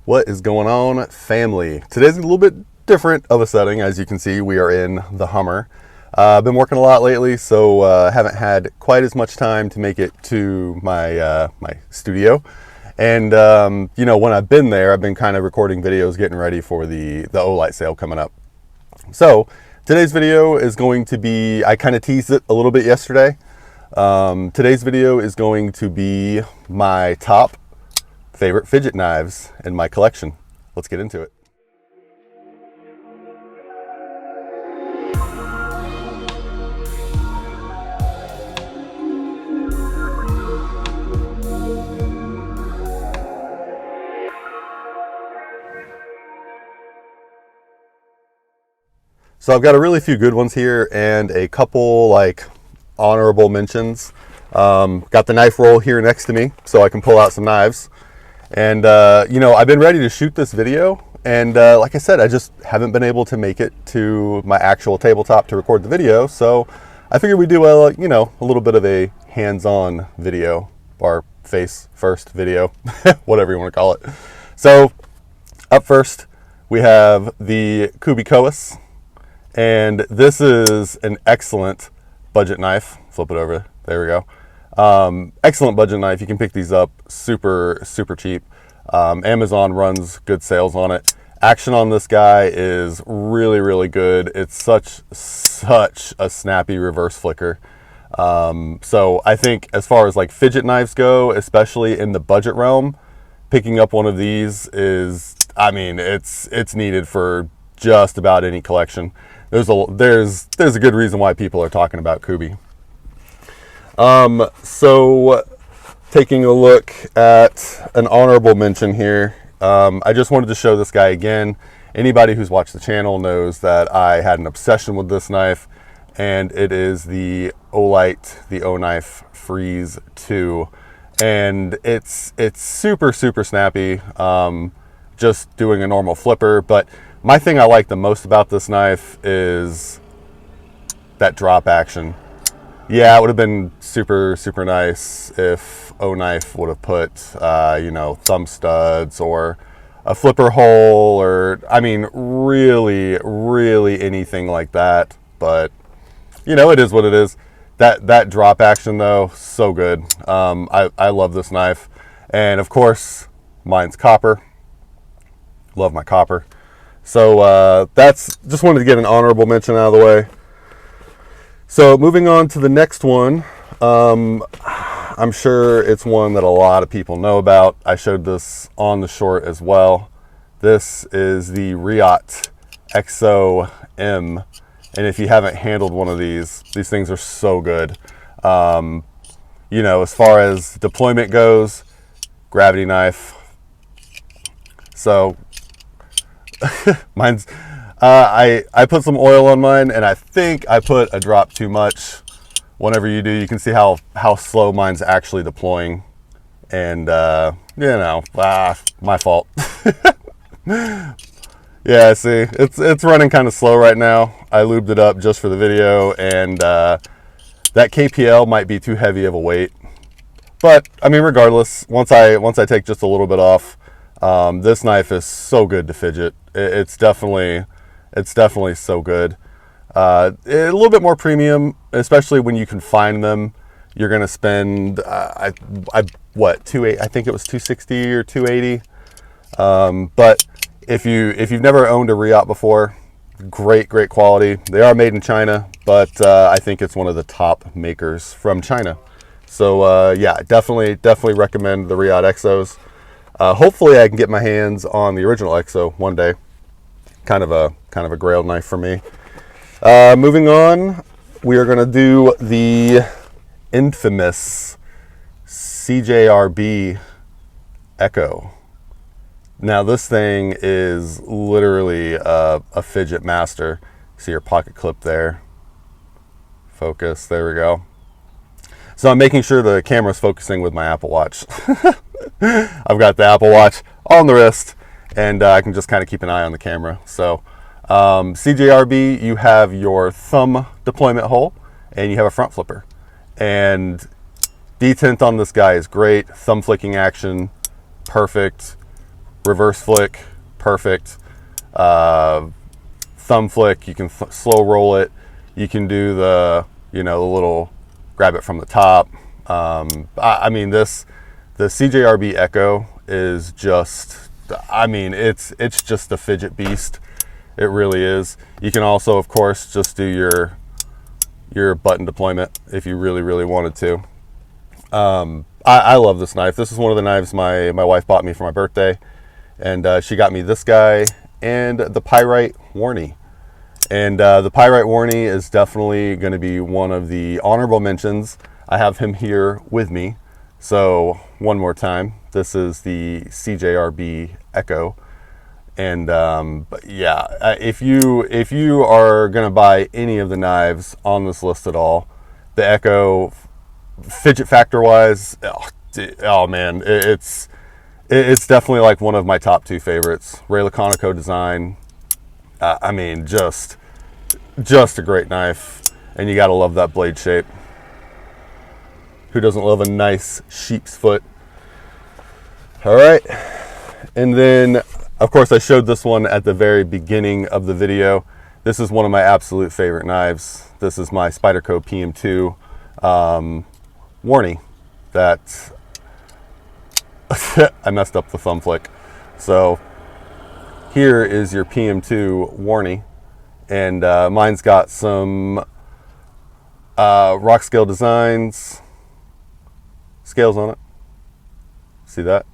What is going on, family? Today's a little bit different of a setting. As you can see, we are in the Hummer. I've been working a lot lately, so haven't had quite as much time to make it to my my studio. And you know, when I've been there, I've been kind of recording videos, getting ready for the Olight sale coming up. So today's video is going to be, I kind of teased it a little bit yesterday. Today's video is going to be my top favorite fidget knives in my collection. Let's get into it. So I've got a really few good ones here and a couple like honorable mentions. Got the knife roll here next to me so I can pull out some knives. And you know, I've been ready to shoot this video, and like I said, I just haven't been able to make it to my actual tabletop to record the video. So I figured we'd do a, you know, a little bit of a hands-on video, or face first video, whatever you want to call it. So up first we have the Kubikoas, and this is an excellent budget knife. Flip it over, there we go. Excellent budget knife. You can pick these up super cheap. Amazon runs good sales on it. Action on this guy is really good. It's such a snappy reverse flicker. So I think as far as like fidget knives go, especially in the budget realm, picking up one of these is, I mean, it's needed for just about any collection. There's a good reason why people are talking about Kubi. So taking a look at an honorable mention here, I just wanted to show this guy again. Anybody who's watched the channel knows that I had an obsession with this knife, and it is the Olight, the O-Knife Freeze 2. And it's super snappy, just doing a normal flipper. But my thing I like the most about this knife is that drop action. Yeah, it would have been super nice if O-Knife would have put, you know, thumb studs or a flipper hole, or, I mean, really anything like that. But, you know, it is what it is. That drop action, though, so good. I love this knife. And, of course, mine's copper. Love my copper. So that's, just wanted to get an honorable mention out of the way. So moving on to the next one, I'm sure it's one that a lot of people know about. I showed this on the short as well. This is the Riot EXO M. And if you haven't handled one of these things are so good. You know, as far as deployment goes, gravity knife. So mine's, I put some oil on mine, and I think I put a drop too much. Whenever you do, you can see how slow mine's actually deploying. And, you know, my fault. Yeah, see, it's running kind of slow right now. I lubed it up just for the video, and that KPL might be too heavy of a weight. But, I mean, regardless, once I take just a little bit off, this knife is so good to fidget. It's definitely so good. A little bit more premium, especially when you can find them. You're gonna spend what, I think it was $260 or $280. But if you've never owned a Riot before, great quality. They are made in China, but I think it's one of the top makers from China. So yeah, definitely recommend the Riot Exos. Hopefully I can get my hands on the original Exo one day. Kind of a grail knife for me. Moving on, we are going to do the infamous CJRB Echo. Now this thing is literally a fidget master. See your pocket clip there. Focus, there we go. So I'm making sure the camera's focusing with my Apple Watch. I've got the Apple Watch on the wrist, and I can just kind of keep an eye on the camera. So CJRB, you have your thumb deployment hole, and you have a front flipper. And detent on this guy is great. Thumb flicking action, perfect. reverse flick, perfect. Thumb flick, you can slow roll it. You can do the, you know, the little grab it from the top. I mean, the CJRB Echo is just, I mean, it's just a fidget beast. It really is. You can also, of course, just do your button deployment if you really wanted to. I love this knife. This is one of the knives my wife bought me for my birthday, and she got me this guy and the Pyrite Warnie. And the Pyrite Warnie is definitely going to be one of the honorable mentions. I have him here with me. So one more time, this is the CJRB Echo. And but yeah, if you are going to buy any of the knives on this list at all, the Echo, fidget factor wise, oh man, it's definitely like one of my top 2 favorites. Ray Laconico design. I mean, just a great knife, and you gotta love that blade shape. Who doesn't love a nice sheep's foot? All right, and then of course I showed this one at the very beginning of the video. This is one of my absolute favorite knives. This is my Spyderco PM2 Warnie that I messed up the thumb flick. So here is your PM2 Warnie, and mine's got some rock scale designs, scales on it. See that?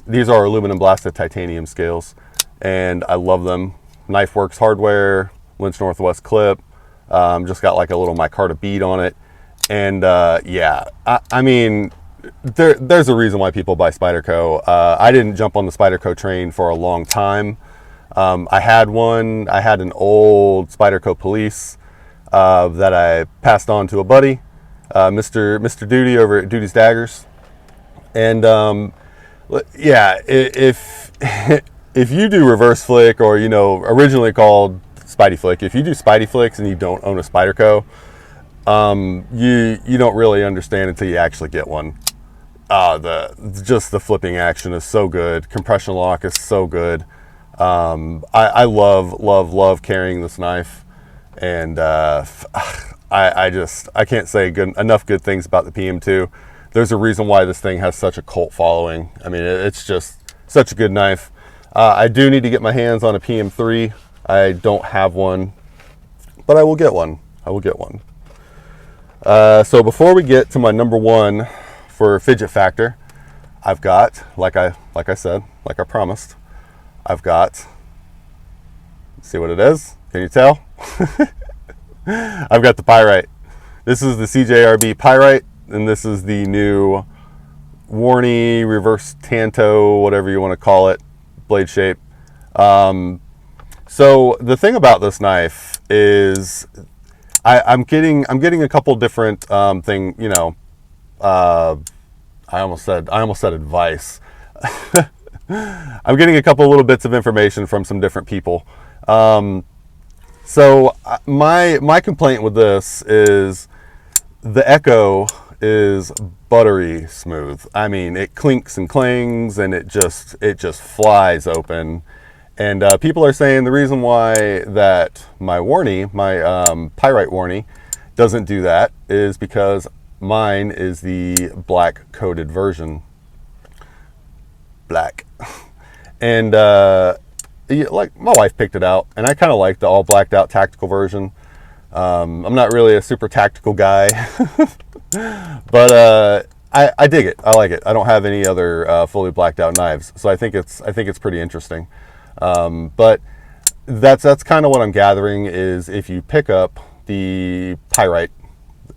These are aluminum blasted titanium scales, and I love them. Knife Works hardware, Lynch Northwest clip, just got like a little micarta bead on it. And yeah, I mean, there's a reason why people buy Spyderco. I didn't jump on the Spyderco train for a long time. I had an old Spyderco Police that I passed on to a buddy, Mr. Duty over at Duty's Daggers. And yeah, if you do reverse flick, or, you know, originally called Spidey flick, if you do Spidey flicks and you don't own a Spyderco, you don't really understand until you actually get one. Just the flipping action is so good. Compression lock is so good. I love carrying this knife, and I can't say enough good things about the PM2. There's a reason why this thing has such a cult following. I mean, it's just such a good knife. I do need to get my hands on a PM3. I don't have one, but I will get one. So before we get to my number 1 for fidget factor, I've got, like I said, like I promised, I've got, see what it is? Can you tell? I've got the Pyrite. This is the CJRB Pyrite, and this is the new Warnie reverse Tanto, whatever you want to call it, blade shape. So the thing about this knife is I'm getting a couple different thing, you know, I almost said advice. I'm getting a couple little bits of information from some different people. So my complaint with this is the Echo is buttery smooth. I mean, it clinks and clangs, and it just flies open. And people are saying the reason why that my Warnie, my Pyrite Warnie, doesn't do that is because mine is the black coated version. Black. And like, my wife picked it out, and I kind of like the all blacked out tactical version. I'm not really a super tactical guy, but I dig it. I like it. I don't have any other fully blacked out knives, so I think it's pretty interesting. But that's kind of what I'm gathering is if you pick up the Pyrite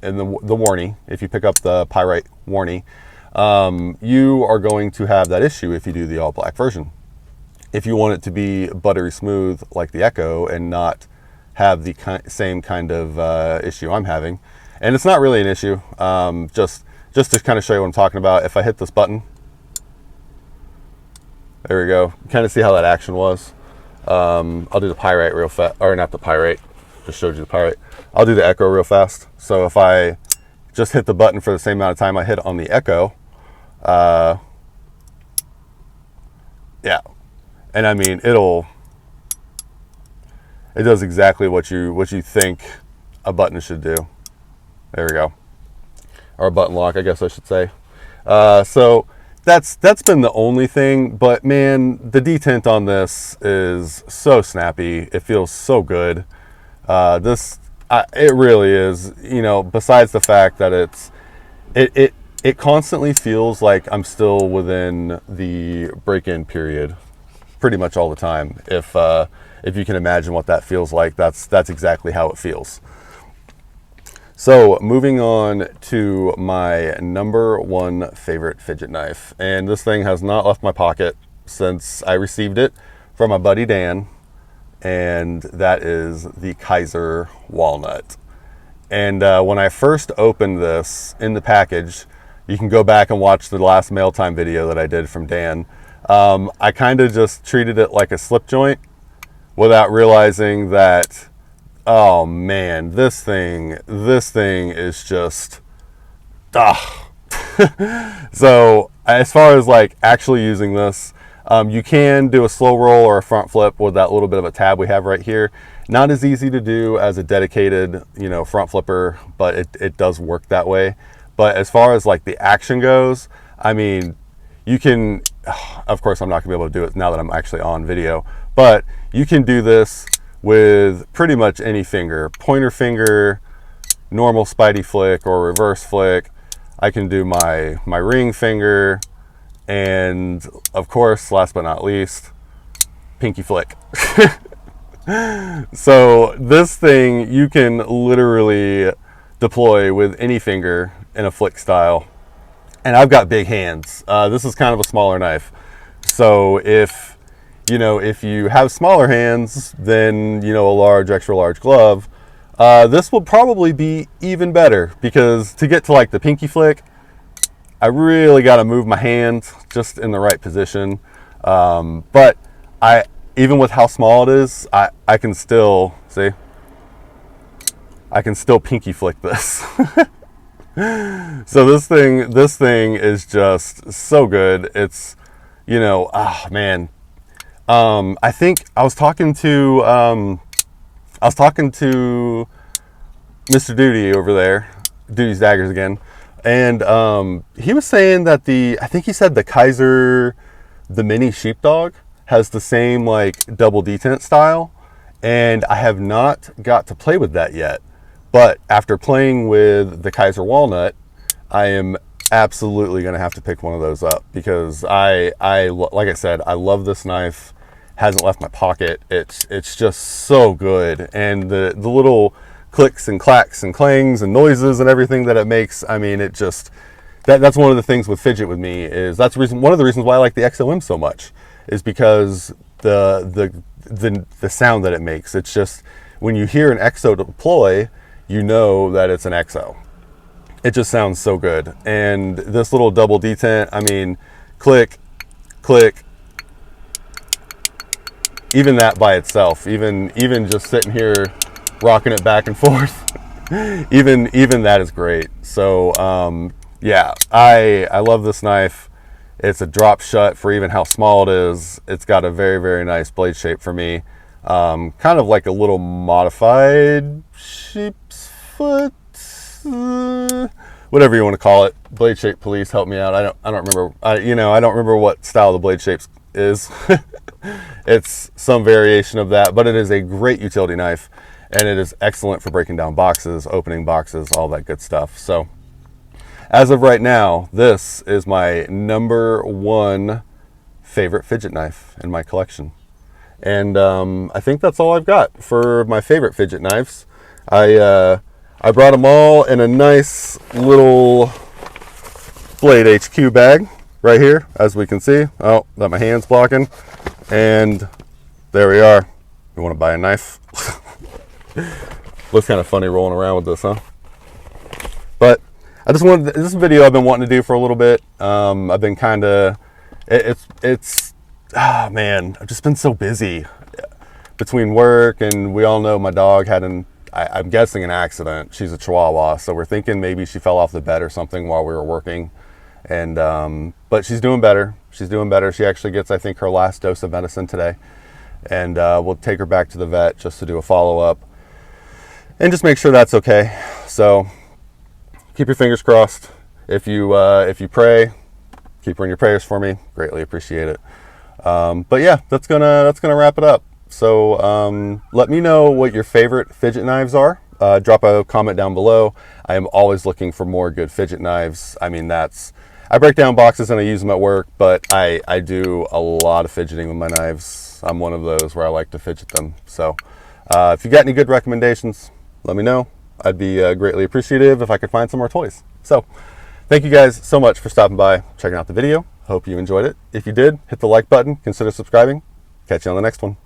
and the Warnie, if you pick up the Pyrite Warnie, you are going to have that issue if you do the all black version. If you want it to be buttery smooth like the Echo and not have the same kind of issue I'm having, and it's not really an issue, just to kind of show you what I'm talking about. If I hit this button, there we go. Kind of see how that action was. I'll do the Pyrite real fast, or not the Pyrite, just showed you the Pyrite. I'll do the Echo real fast. So if I just hit the button for the same amount of time I hit on the Echo, Yeah. And I mean, it does exactly what you think a button should do. There we go. Or a button lock, I guess I should say. So that's been the only thing, but man, the detent on this is so snappy. It feels so good. It really is, you know, besides the fact that it constantly feels like I'm still within the break-in period pretty much all the time. If you can imagine what that feels like, that's exactly how it feels. So moving on to my number one favorite fidget knife. And this thing has not left my pocket since I received it from my buddy Dan. And that is the Kaiser Walnut. And when I first opened this in the package, you can go back and watch the last mail time video that I did from Dan. I kind of just treated it like a slip joint without realizing that, oh man, this thing is just, So as far as like actually using this, you can do a slow roll or a front flip with that little bit of a tab we have right here. Not as easy to do as a dedicated, you know, front flipper, but it does work that way. But as far as like the action goes, I mean, you can, of course I'm not gonna be able to do it now that I'm actually on video, but you can do this with pretty much any finger. Pointer finger, normal Spidey flick or reverse flick. I can do my ring finger, and of course, last but not least, pinky flick. So this thing you can literally deploy with any finger in a flick style. And I've got big hands. This is kind of a smaller knife. So if you have smaller hands than, you know, a large, extra large glove, this will probably be even better, because to get to like the pinky flick, I really got to move my hand just in the right position. But even with how small it is, I can still, see, I can still pinky flick this. So this thing is just so good. It's, you know, oh man. I think I was talking to Mr. Duty over there, Duty's Daggers again, and he was saying that I think he said the Kaiser, the mini sheepdog, has the same like double detent style, and I have not got to play with that yet. But after playing with the Kaiser Walnut, I am absolutely going to have to pick one of those up, because like I said, I love this knife. Hasn't left my pocket. It's just so good, and the little clicks and clacks and clangs and noises and everything that it makes. I mean, it just that's one of the things with Fidget with me, is that's one of the reasons why I like the EXO M so much, is because the sound that it makes. It's just, when you hear an EXO deploy, you know that it's an EXO. It just sounds so good. And this little double detent, I mean, click, click, even that by itself, even just sitting here rocking it back and forth, even that is great. So yeah, I love this knife. It's a drop shut for even how small it is. It's got a very, very nice blade shape for me. Kind of like a little modified sheep's foot, whatever you want to call it. Blade shape police, help me out. I don't remember. I don't remember what style the blade shapes is. It's some variation of that, but it is a great utility knife, and it is excellent for breaking down boxes, opening boxes, all that good stuff. So as of right now, this is my number one favorite fidget knife in my collection. And I think that's all I've got for my favorite fidget knives. I brought them all in a nice little Blade HQ bag right here, as we can see. Oh, that my hand's blocking. And there we are. You want to buy a knife? Looks kind of funny rolling around with this, huh? But I just wanted, this video I've been wanting to do for a little bit. I've been kind of, oh man, I've just been so busy between work, and we all know my dog had I'm guessing an accident. She's a Chihuahua, so we're thinking maybe she fell off the bed or something while we were working. And but she's doing better. She's doing better. She actually gets, I think, her last dose of medicine today, and we'll take her back to the vet just to do a follow-up and just make sure that's okay. So keep your fingers crossed. If you pray, keep her in your prayers for me. Greatly appreciate it. But yeah, that's gonna wrap it up. So let me know what your favorite fidget knives are. Drop a comment down below. I am always looking for more good fidget knives. I mean, I break down boxes and I use them at work, but I do a lot of fidgeting with my knives. I'm one of those where I like to fidget them. So if you got any good recommendations, let me know. I'd be greatly appreciative if I could find some more toys. So thank you guys so much for stopping by, checking out the video. Hope you enjoyed it. If you did, hit the like button, consider subscribing. Catch you on the next one.